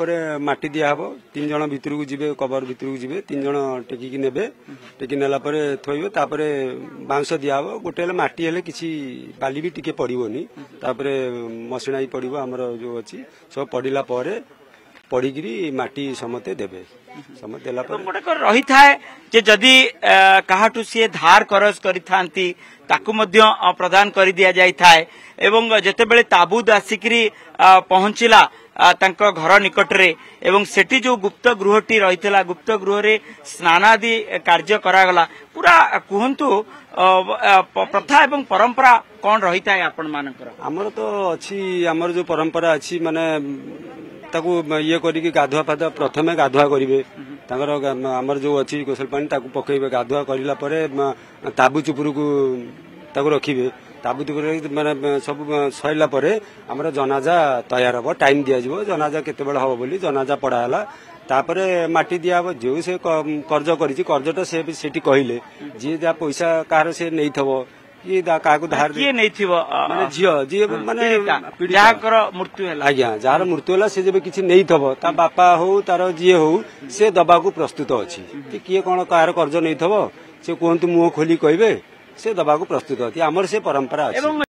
ପରେ ମାଟି ଦିଆହବ 3 ଜଣ ଭିତରକୁ ଯିବେ କବର ଭିତରକୁ ଯିବେ 3 ଜଣ ଟେକିକି ନେବେ ଟେକି ନେଲା ପରେ ଥୋଇବେ ତାପରେ ବାଉଁଶ ଦିଆହବ ଗୋଟେ ହେଲେ ମାଟି ହେଲେ କିଛି ବାଲି ବି ଟିକେ ପଡିବନି ତାପରେ ମସିଣା ବି ପଡିବ ଆମର ଯୋଉ ଅଛି ସବୁ ପଡିଲା ପରେ पढ़ी माटी समते देबे समते देला पर गोटे रही थाए जे जदि काहाटू सी धार करज करी थांती ताकू मध्य प्रदान कर दिया जाय थाए एवं जेतेबेले ताबूद आसिकरी पहुंचिला तांको घर निकट रे एवं सेठी जो गुप्त गृहटी रहितला गुप्त गृह रे स्नान आदि कार्य करागला पूरा कुहंतु प्रथा एवं परंपरा कौन रही थाए आपण मानकर हमर तो अछि हमर जो परंपरा अछि माने ताकू ये करी गाधुआ फाधुआ प्रथमे गाधुआ करेंगे आमर जो अच्छी गोसल पानी ताकू पकेबे गाधुआ करला परे ताबू चुपुर को ताकू रखिबे ताबू चुपुर माने सब सैला परे हमर जनाजा तैयार हम टाइम दिया जिवो जनाजा केते बेला हबो बोली जनाजा पड़ाला तापरे माटी दिया हबो जो से कर्ज करिछि कर्जटा से सेठी कहिले जे जा पैसा कार से नै थबो ये धार किए नहीं थी माने झियो जी माने जाकर मृत्यु है आज्ञा जार मृत्यु है से जब किसी नहीं थबो ता बापा हो तार जी हो से दबा को प्रस्तुत अच्छी कि किए कौन कार कर्ज नहीं थबो से कहतु मुह खोली कहबे से दबा को प्रस्तुत अच्छी आमर से परंपरा अच्छी।